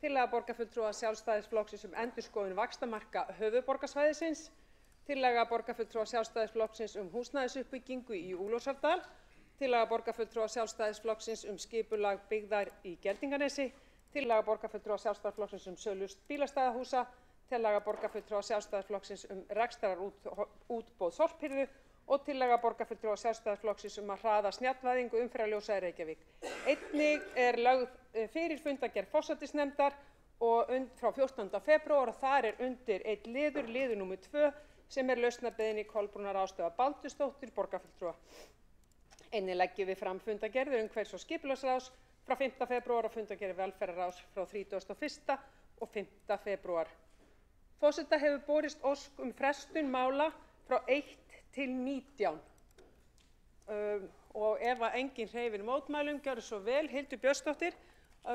tillaga borgarfulltrúa Sjálfstæðisflokksins endurskoðun vaxtamarka höfuðborgarsvæðisins, tillaga borgarfulltrúa Sjálfstæðisflokksins húsnæðisuppbyggingu í Úlfarsárdal, tillaga borgarfulltrúa Sjálfstæðisflokksins skipulag byggðar í Geldinganesi, tillaga borgarfulltrúa Sjálfstæðisflokksins sölu bílastæðahúsa, tillaga borgarfulltrúa Sjálfstæðisflokksins rekstrarútboð sorphirðu og tillaga borgarfulltrúa Sjálfstæðisflokksins að hraða snjallvæðingu umferðarljósa í Reykjavík. Einnig lögð fyrir fundargerð forsætisnefndar og frá 14. febrúar og þar undir einn liður númer 2 sem lausnarbeiðni Kolbrúnar Áslaugar Baldursdóttur borgarfulltrúa. Einnig leggjum við fram fundargerðir umhverfis- og skipulagsráðs frá 5. febrúar og fundargerðir velferðarráðs frá 31. og 5. febrúar. Forseta hefur borist ósk frestun mála frá 1 til 19. Og ef enginn hreyfir mótmælum, gjörðu svo vel. Hildur Björnsdóttir,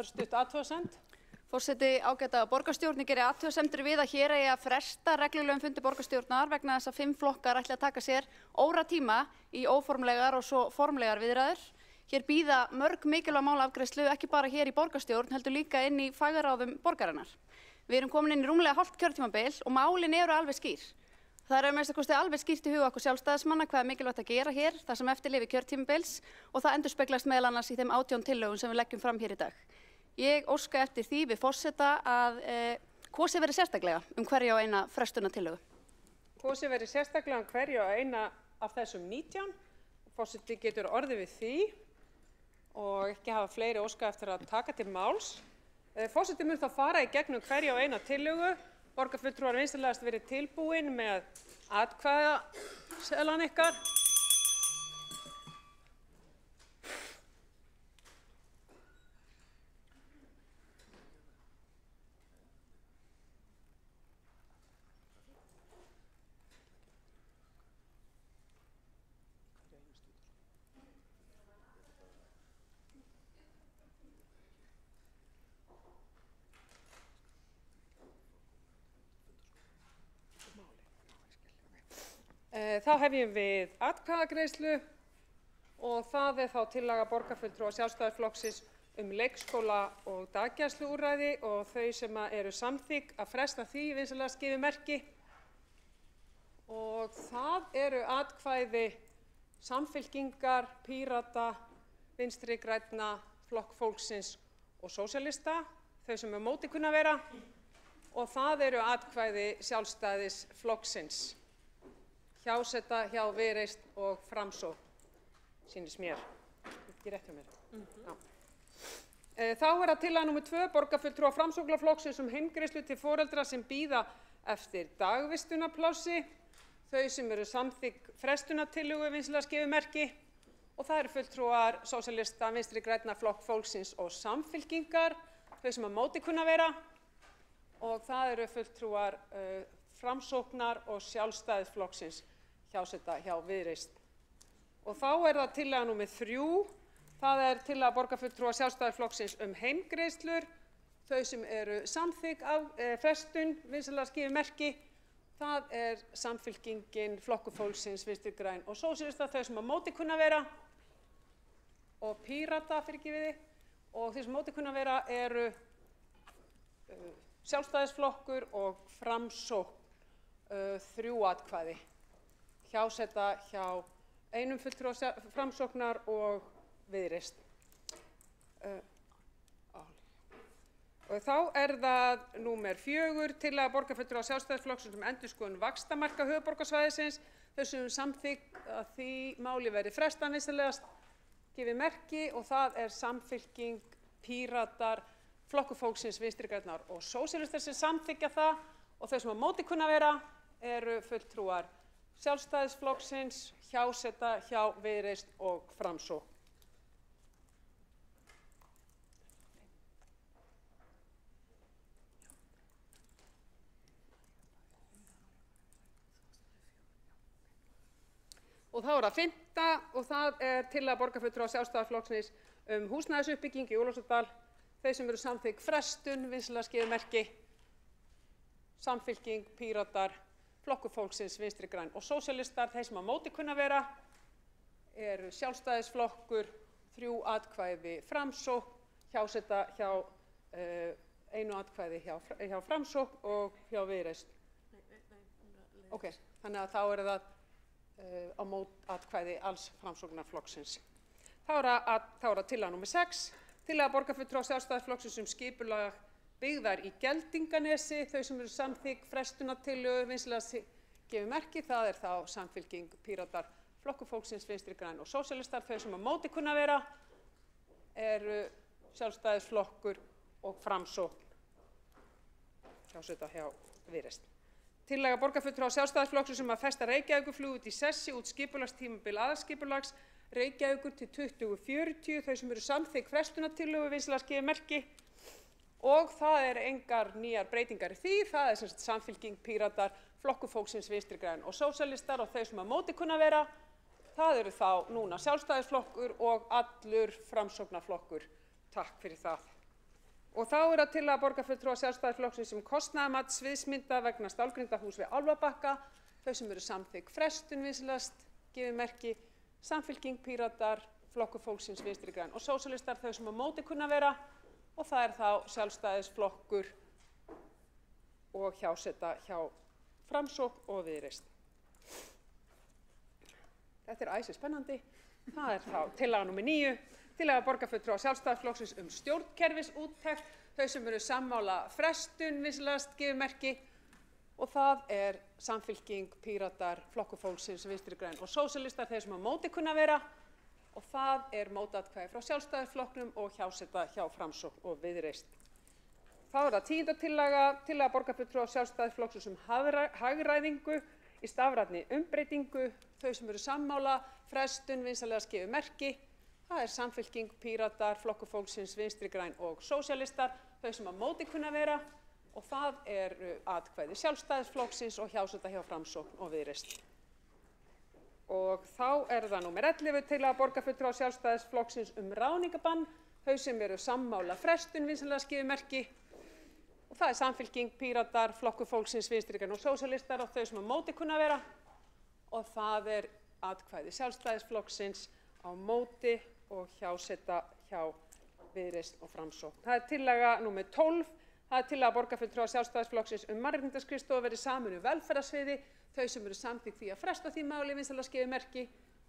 stutt athugasemd. Forseti, ágæta borgarstjórn gerir athugasemdir við að hér eigi að fresta reglulegum fundi borgarstjórnar vegna þess að 5 flokkar ætli að taka sér óratíma í óformlegar og svo formlegar viðræður. Hér bíða mörg mikilvæg málaafgreiðslu, ekki bara hér í borgarstjórn, heldur líka inn í fagráðum borgarinnar. Við erum komin inn í rúmlega hálft kjörtímabil og málin eru alveg skýr. Það að minnsta kosti alveg skýrt í huga okkur sjálfstæðismanna hvað mikilvægt að gera hér þar sem eftir lifir kjörtímabils og það endurspeglast meðal annars í þeim 18 tillögum sem við leggjum fram hér í dag. Ég óska eftir því við forseta að kosið verði sérstaklega hverja og eina frestunartillögu. Kosið verði sérstaklega hverja og eina af þessum 19. Forseti getur orðið við því og ekki hafa fleiri óska eftir að taka til máls. Forseti mun þá fara í gegnum hverja og eina tillögu. Borgarfulltrúar vinsamlegast verið tilbúin með atkvæðaseðlana ykkar. Þá hefjum við atkvæðagreiðslu og það þá tillaga borgarfulltrúa Sjálfstæðisflokksins leikskóla og daggæsluúrræði og þau sem eru samþykk að fresta því vinsamlegast gefi merki. Og það eru atkvæði Samfylkingar, Pírata, Vinstri grænna, Flokks fólksins og sósíalista, þau sem móti kunna vera, og það eru atkvæði Sjálfstæðisflokksins. Hjáseta, hjá Viðreisn og Framsókn, sýnist mér. Ekki rétt hjá mér. Já. Þá það tillaga númer 2, borgarfulltrúa Framsóknarflokksins heimgreiðslu til foreldra sem bíða eftir dagvistunarplássi. Þau sem eru samþykk frestunartillögu vinsamlegast gefi merki. Og það eru fulltrúar sósíalista, Vinstri grænna, Flokks fólksins og Samfylkingar, þau sem móti kunna vera. Og það eru fulltrúar Framsóknar og Sjálfstæðisflokksins, hjáseta, hjá Viðreisn. Og þá það tillaga númer 3, það tillaga borgarfulltrúa Sjálfstæðisflokksins heimgreiðslur. Þau sem eru samþykk frestun vinsamlegast gefi merki. Það Samfylkingin, Flokkur fólksins, Vinstri græn og sósíalista, þau sem móti kunna vera. Og Pírata, fyrirgefiði. Og þeir sem móti kunna vera eru Sjálfstæðisflokkur og Framsókn. 3 atkvæði. Hjáseta hjá einum fulltrúa Framsóknar og Viðreisn. Og þá það númer 4, tillaga borgarfulltrúa Sjálfstæðisflokksins endurskoðun vaxtamarka höfuðborgarsvæðisins. Þau sem samþykk að því máli verði frestað vinsamlegast gefi merki og það Samfylking, Píratar, Flokkur fólksins, Vinstri grænar og sósíalistar sem samþykkja það og þau sem móti kunna vera eru fulltrúar Sjálfstæðisflokksins, hjáseta, hjá Viðreisn og Framsókn. Og þá það 5. og það tillaga borgarfulltrúa Sjálfstæðisflokksins húsnæðisuppbyggingu í Úlfarsárdal. Þau sem eru samþykk frestun vinsamlegast gefi merki. Samfylking, Píratar, Flokkur fólksins, Vinstri græn og sósíalistar, þeir sem móti kunna vera eru Sjálfstæðisflokkur, 3 atkvæði Framsókn, hjáseta hjá einu atkvæði hjá Framsókn og hjá Viðreisn. Ok, þannig að þá er það á mótatkvæði alls Framsóknarflokksins. Þá er það tillaga nr. 6, tillaga borgarfulltrúa Sjálfstæðisflokksins skipulag byggðar í Geldinganesi. Þau sem eru samþykk frestunartillögu vinsamlegast gefi merki. Það er þá Samfylking, Píratar, Flokkur fólksins, Vinstri græn og sósíalistar. Þau sem á móti kunna vera eru Sjálfstæðisflokkur og Framsókn. Hjá Viðreisn. Tillaga borgarfulltrúa Sjálfstæðisflokksins að festa Reykjavíkurflugvöll í sessi út skipulagstímabil aðalskipulags Reykjavíkur til 2040. Þau sem eru samþykk frestunartillögu vinsamlegast gefi merki. Og það er engar nýjar breytingar í því. Það er sem sagt Samfylking, Píratar, Flokkur fólksins, Vinstri græn og sósíalistar, og þau sem á móti kunna vera, það eru þá núna Sjálfstæðisflokkur og allur Framsóknarflokkur. Takk fyrir það. Og þá er það tillaga borgarfulltrúa Sjálfstæðisflokksins kostnaðarmat sviðsmynda vegna stálgrindahúss við Álfabakka. Þau sem eru samþykk frestun vinsamlegast gefi merki. Samfylking, Píratar, Flokkur fólksins, Vinstri græn og sósíalistar. Þau sem á móti kunna vera, og það er þá Sjálfstæðisflokkur og hjáseta hjá Framsókn og Viðreisn. Þetta er æsispennandi. Það er þá tillaga nr. 9. Tillaga borgarfulltrúa Sjálfstæðisflokksins stjórnkerfisúttekt. Þau sem eru sammála frestun vinsamlegast gefi merki, og það er Samfylking, Píratar, Flokkur fólksins, Vinstri græn og sósíalistar. Þau sem á móti kunna vera, og það er mótatkvæði frá Sjálfstæðisflokknum og hjáseta hjá Framsókn og Viðreisn. Þá er það 10. tillaga borgarfulltrúa Sjálfstæðisflokksins hagræðingu í stafrænni umbreytingu. Þau sem eru sammála frestun vinsamlegast gefi merki. Það er Samfylking, Píratar, Flokkur fólksins, Vinstri græn og sósíalistar. Þau sem á móti kunna vera, og það eru atkvæði Sjálfstæðisflokksins og hjáseta hjá Framsókn og Viðreisn. Og þá er það nr. 11 tillaga borgarfulltrúa Sjálfstæðisflokksins ráðningabann. Þau sem eru sammála frestun vinsamlegast gefi merki. Og það er Samfylking, Píratar, Flokkur fólksins, Vinstri græn og sósíalistar, og þau sem á móti kunna vera. Og það er atkvæði Sjálfstæðisflokksins á móti og hjáseta hjá Viðreisn og Framsókn. Það er tillaga nr. 12. Það er tillaga borgarfulltrúa Sjálfstæðisflokksins mannréttindaskrifstofu verði sameinuð velferðarsviði. Þau sem eru samþykk því að fresta því máli vinsamlegast gefi merki,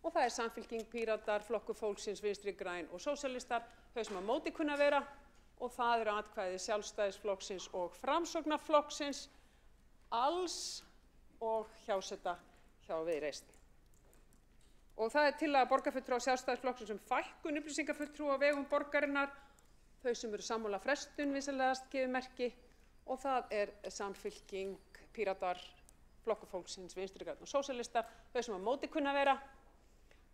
og það er Samfylking, Píratar, Flokkur fólksins, Vinstri græn og sósíalistar. Þau sem á móti kunna vera, og það eru atkvæði Sjálfstæðisflokksins og Framsóknarflokksins alls og hjáseta hjá Viðreisn. Og það er tillaga borgarfulltrúa Sjálfstæðisflokksins fækkun upplýsingafulltrúa á vegum borgarinnar. Þau sem eru sammála frestun vinsamlegast gefi merki, og það er Samfylking, Píratar, Flokkur fólksins, Vinstri græn og sósíalistar. Þau sem á móti kunna vera,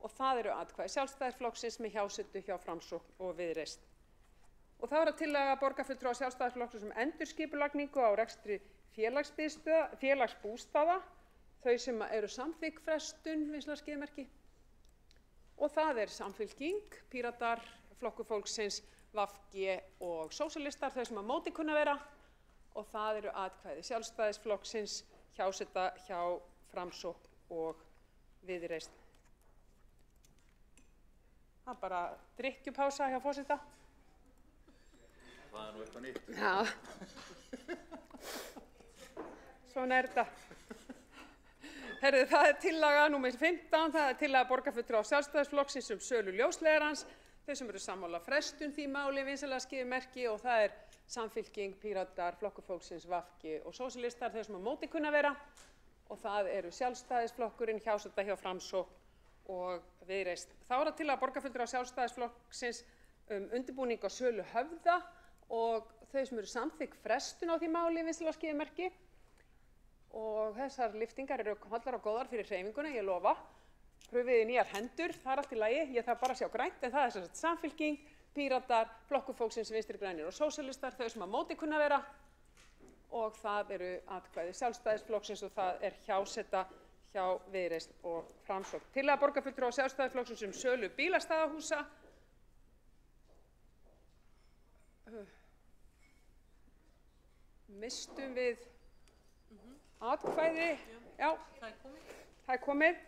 og það eru atkvæði Sjálfstæðisflokksins með hjásetu hjá Framsókn og Viðreisn. Og þá er það tillaga borgarfulltrúa Sjálfstæðisflokksins endurskipulagningu á rekstri félagsbústaða. Þau sem eru samþykk frestun vinsamlegast gefi merki. Og það er Samfylking, Píratar, Flokkur fólksins, VG og sósíalistar. Þau sem á móti kunna vera, og það eru atkvæði Sjálfstæðisflokksins, hjáseta hjá Framsókn og Viðreisn. Það er bara drykkjupása hjá forseta. Það er nú eitthvað nýtt. Já. Svona er þetta. Herðu, það er tillaga nr. 15. Það er tillaga borgarfulltrúa Sjálfstæðisflokksins sölu ljósleiðarans. Þau sem eru sammála frestun því máli vinsamlegast gefi merki, og það er Samfylking, Píratar, Flokkur fólksins, VG og sósíalistar. Þau sem á móti kunna vera, og það eru Sjálfstæðisflokkurinn, hjáseta hjá Framsókn og Viðreisn. Þá er það tillaga borgarfulltrúa Sjálfstæðisflokksins undirbúning á sölu Höfða, og þau sem eru samþykk frestun á því máli vinsamlegast gefi merki. Og þessar lyftingar eru hollar og góðar fyrir hreyfinguna, ég lofa. Pröfiði nýjar hendur, það er allt í lagi, ég þarf bara að sjá grænt, en það er sem sagt Samfylking, Píratar, Flokkur fólksins, Vinstri grænir og sósíalistar. Þau sem á móti kunna vera, og það eru atkvæði Sjálfstæðisflokksins, og það er hjáseta hjá Viðreisn og Framsókn. Tillaga borgarfulltrúa Sjálfstæðisflokksins sölu bílastæðahúsa. Mistum við atkvæði? Já, það er komið.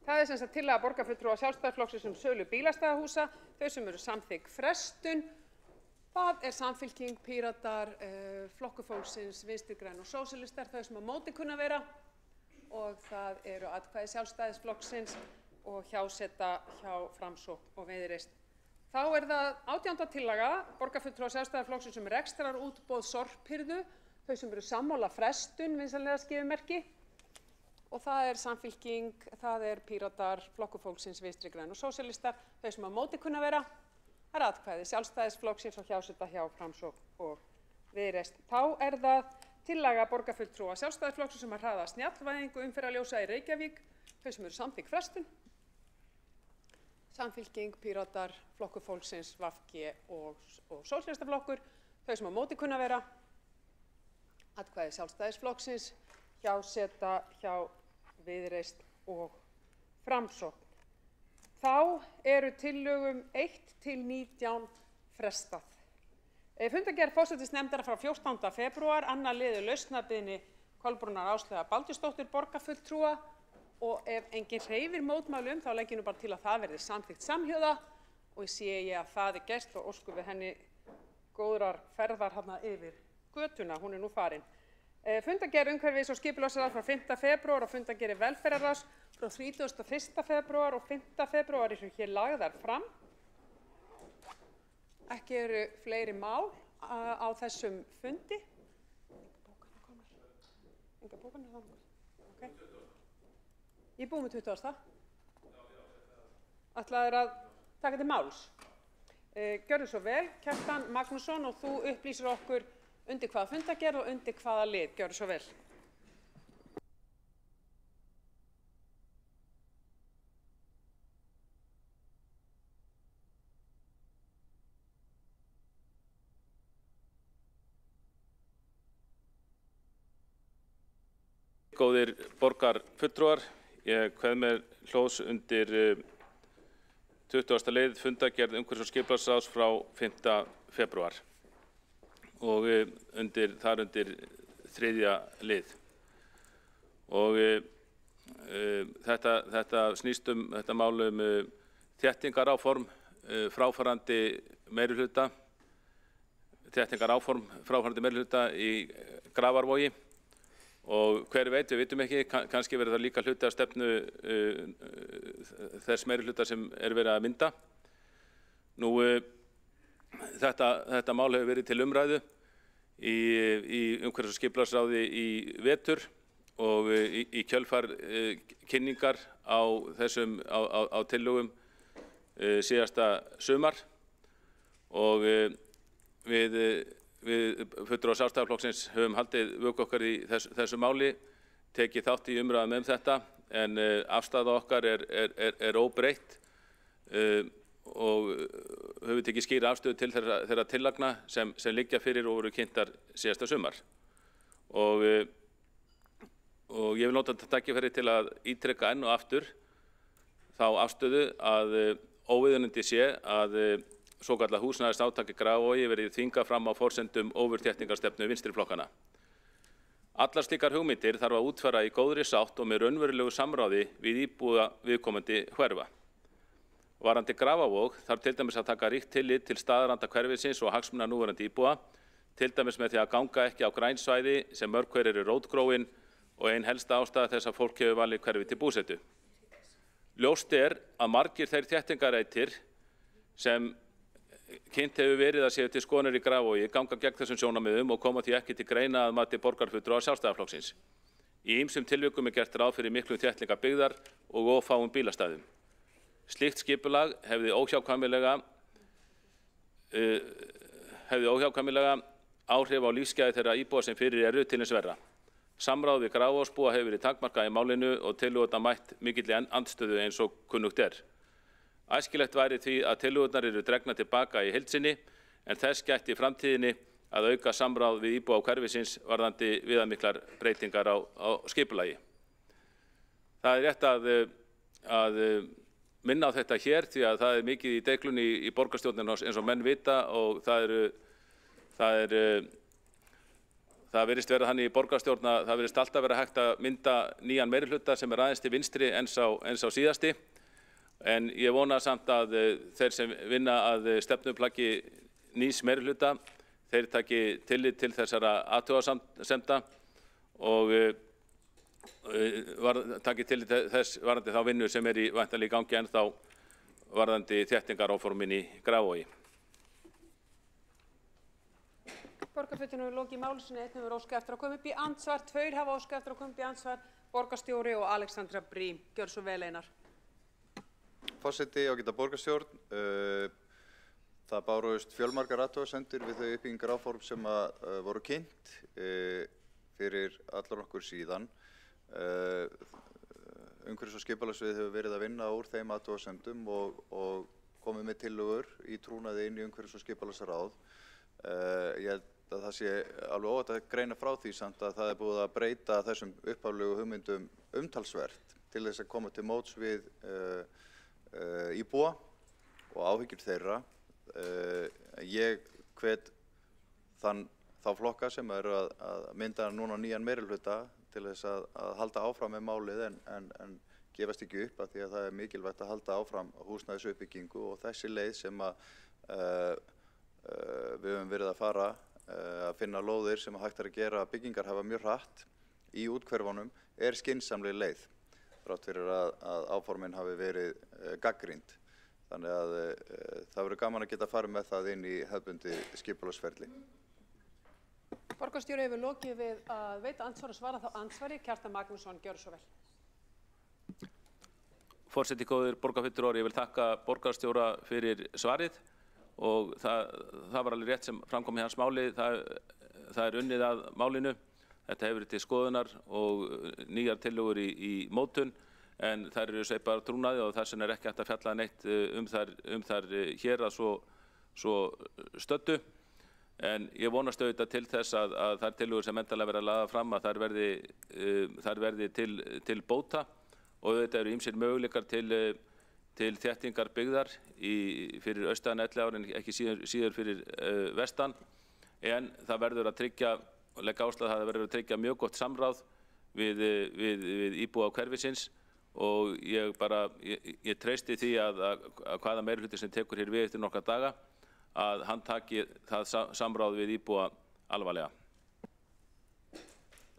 Það er sem sagt tillaga borgarfulltrúa Sjálfstæðisflokksins sölu bílastæðahúsa. Þau sem eru samþykk frestun, Það er Samfylking, Píratar, Flokkur fólksins, Vinstri græn og sósíalistar, þau sem á móti kunna vera, og það eru atkvæði Sjálfstæðisflokksins og hjáseta hjá Framsókn og Viðreisn. Þá er það 18. tillaga borgarfulltrúa Sjálfstæðisflokksins um rekstrarútboð sorphirðu, þau sem eru sammála frestun, vinsamlega skífumerki, og það er Samfylking, það er Píratar, Flokkur fólksins, Vinstri græn og sósíalistar, þau sem á móti kunna vera. Það er atkvæði Sjálfstæðisflokksins og hjáseta hjá Framsókn og Viðreisn. Þá er það tillaga borgarfulltrúa Sjálfstæðisflokksins um að hraða snjallvæðingu umferðarljósa í Reykjavík, þau sem eru samþykk frestun. Samfylking, Píratar, Flokkur fólksins, VG og sósíalistaflokkur, þau sem á móti kunna vera. Atkvæði Sjálfstæðisflokksins, hjáseta hjá Viðreisn og Framsókn. Þá eru tillögum 1–19 frestað. Fundargerð forsætisnefndar frá 14. febrúar, annar liður lausnarbeiðni Kolbrúnar Áslaugar Baldursdóttur borgarfulltrúa, og ef enginn hreyfir mótmælum þá legg ég nú bara til að það verði samþykkt samhljóða, og sé ég að það er gert og óskum við henni góðrar ferðar hérna yfir götuna, hún er nú farin. Fundargerð umhverfis- og skipulagsráðs frá 5. febrúar og fundargerð velferðarráðs frá 31. febrúar og 5. febrúar eru hér lagðar fram. Ekki eru fleiri mál á þessum fundi. Engar bókanir þannig. Okay. Ég er búin með 20. Ætlaðir að taka til máls. Gjörðu svo vel, Kjartan Magnússon, og þú upplýsir okkur undir hvaða fundargerð og undir hvaða lið. Gjörðu svo vel. Góðir borgarfulltrúar, ég kveð mér hljóðs undir 20. lið fundargerð umhverfis- og skipulagsráðs frá 5. febrúar og þar undir 3. lið. Og þetta snýst þetta mál þéttingaráform fráfarandi meirihluta, í Grafarvogi. Og hver veit, við vitum ekki, kannski verður það líka hluti af stefnu þess meirihluta sem verið að mynda. Nú, þetta mál hefur verið til umræðu í umhverfis- og skipulagsráði í vetur og í kjölfar kynningar á tillögum síðasta sumar, og við fulltrúar Sjálfstæðisflokksins höfum haldið vöku okkar í þessu máli, tekið þátt í umræðum þetta, en afstaða okkar er óbreytt og höfum tekið skýra afstöðu til þeirra tillagna sem liggja fyrir og voru kynntar síðasta sumar. Og ég vil nota þetta tækifæri til að ítreka enn og aftur þá afstöðu að óviðunandi sé að svokallað húsnæðisátak í Grafarvogi verið þvingað fram á forsendum ófurþéttingarstefnu vinstri flokkana. Allar slíkar hugmyndir þarf að útfæra í góðri sátt og með raunverulegu samráði við íbúa viðkomandi hverfa. Varðandi Grafarvog þarf til dæmis að taka ríkt tillit til staðaranda hverfisins og hagsmuna núverandi íbúa, til dæmis með því að ganga ekki á grænsvæði sem mörg hver eru rótgróin og ein helsta ástæða þess að fólk hefur valið hverfi til búsetu. Ljóst er að margir þeir þéttingareitir sem kynnt hefur verið að séu til skoðunar í Grafarvogi ganga gegn þessum sjónarmiðum og koma því ekki til greina að mati borgarfulltrúa Sjálfstæðisflokksins. Í ýmsum tilvikum er gert ráð fyrir miklum þéttleika byggðar og ófáum bílastæðum. Slíkt skipulag hefði óhjákvæmilega áhrif á lífsgæði þeirra íbúa sem fyrir eru til hins verra. Samráð við Grafarvogsbúa hefur verið takmarkað í málinu og tillögurnar mætt mikilli andstöðu eins og kunnugt er. Æskilegt væri því að tillögurnar eru dregnar tilbaka í heild sinni, en þess gætti í framtíðinni að auka samráð við íbúa hverfisins varðandi viðamiklar breytingar á skipulagi. Það er rétt að minna á þetta hér því að það er mikið í deiglunni í borgarstjórnina eins og menn vita, og það virðist vera þannig í borgarstjórn að það virðist alltaf vera hægt að mynda nýjan meirihluta sem er aðeins til vinstri en sá síðasti. En ég vona samt að þeir sem vinna að stefnuplaggi nýs meirihluta, þeir taki tillit til þessara athugasemda og taki tillit þess varðandi þá vinnu sem væntanlega í gangi ennþá varðandi þéttingaráformin í Grafarvogi. Borgarfulltrúinn hefur lokið máli sínu, einn hefur óskað eftir að koma upp í andsvar, tveir hafa óskað eftir að koma upp í andsvar, borgarstjóri og Alexandra Briem. Gjörðu svo vel, Einar. Forseti, ágæta borgarstjórn, það bárust fjölmargar athugasemdir við þau uppbyggingaráform sem voru kynnt fyrir allar okkur síðan. Umhverfis- og skipulagssvið hefur verið að vinna úr þeim athugasemdum og komið með tillögur í trúnaði inn í umhverfis- og skipulagsráð. Ég held að það sé alveg óhætt að greina frá því samt að það búið að breyta þessum upphaflegu hugmyndum umtalsvert til þess að koma til móts við íbúa og áhyggjur þeirra. Ég hvet þá flokka sem eru að mynda núna nýjan meirihluta til þess að halda áfram með málið en gefast ekki upp, af því að það er mikilvægt að halda áfram húsnæðisuppbyggingu og þessi leið sem við höfum verið að fara að finna lóðir sem hægt er að gera byggingar hafa mjög hratt í úthverfunum er skynsamleg leið, þrátt fyrir að áformin hafi verið gagnrýnd. Þannig að það verður gaman að geta farið með það inn í hefðbundið skipulagsferli. Borgarstjóri hefur lokið við að veita andsvar og svara þá andsvari. Kjartan Magnússon, gjörðu svo vel. Forseti, góðir borgarfulltrúar, ég vil þakka borgarstjóra fyrir svarið og það var alveg rétt sem framkom í hans máli. Það er unnið að málinu. Þetta hefur verið til skoðunar og nýjar tillögur í mótun, en þær eru sveipaðar trúnaði og þess vegna er ekki hægt að fjalla neitt um þær hér að svo stöddu. En ég vonast auðvitað til þess að þær tillögur sem endanlega verða lagðar fram að þær verði til bóta, og auðvitað eru ýmsir möguleikar til þéttingar byggðar fyrir austan Elliðaár en ekki síður fyrir vestan. En það verður að tryggja, og legg áherslu á það verður að tryggja mjög gott samráð við íbúa hverfisins, og ég treysti því að hvaða meirihluti sem tekur hér við eftir nokkra daga, að hann taki það samráð við íbúa alvarlega.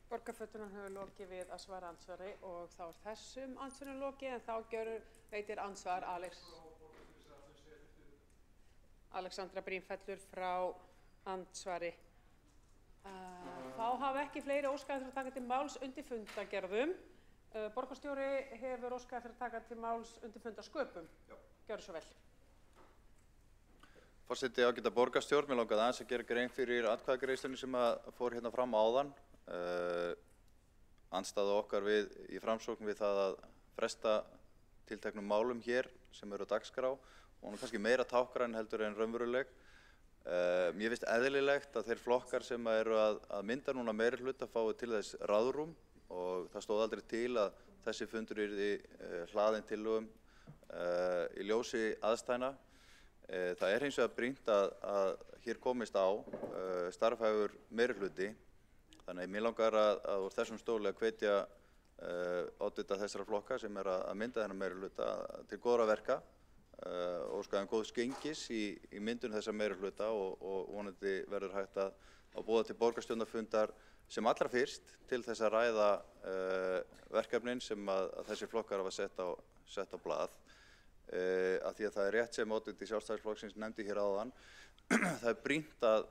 Borgarfulltrúinn hefur lokið við að svara andsvari og þá er þessum andsvörum lokið, en þá veitir andsvar Alexandra Briem fellur frá andsvari. Þá hafa ekki fleiri óskað eftir að taka til máls undir fundargerðum. Borgarstjóri hefur óskað eftir að taka til máls undir fundarsköpum. Gjörðu svo vel. Forseti, ágæta borgarstjórn, mér langaði aðeins að gera grein fyrir atkvæðagreiðslunni sem fór hérna fram áðan. Andstaða okkar í Framsókn við það að fresta tilteknum málum hér sem eru á dagskrá, og hún er kannski meira tákgræn heldur en raunveruleg. Mér finnst eðlilegt að þeir flokkar sem eru að mynda núna meirihluta fái til þess ráðrúm, og það stóð aldrei til að þessi fundur yrði hlaðinn tillögum í ljósi aðstæðna. Það er hins vegar brýnt að hér komist á starfhæfur meirihluti, þannig að mér langar að úr þessum stóli að hvetja oddvita þessara flokka sem er að mynda þennan meirihluta til góðra verka, óska þeim góðs gengis í myndun þessa meirihluta, og vonandi verður hægt að boða til borgarstjórnarfundar sem allra fyrst til þess að ræða verkefnin sem að þessi flokkar hafa sett á blað. Af því að það er rétt sem oddviti Sjálfstæðisflokksins nefndi hér áðan, það er brýnt að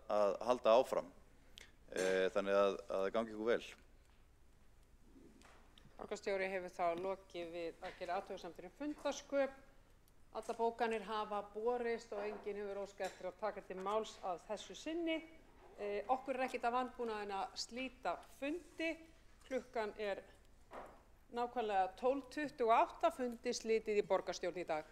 halda áfram, þannig að það gangi ykkur vel. Borgarstjóri hefur þá lokið við að gera athugasemdir fundarsköp. Allar bókanir hafa borist og enginn hefur óskað eftir að taka til máls að þessu sinni. Okkur er ekkert að vanbúna en að slíta fundi. Klukkan er nákvæmlega 12:28, fundi slitið í borgarstjórn í dag.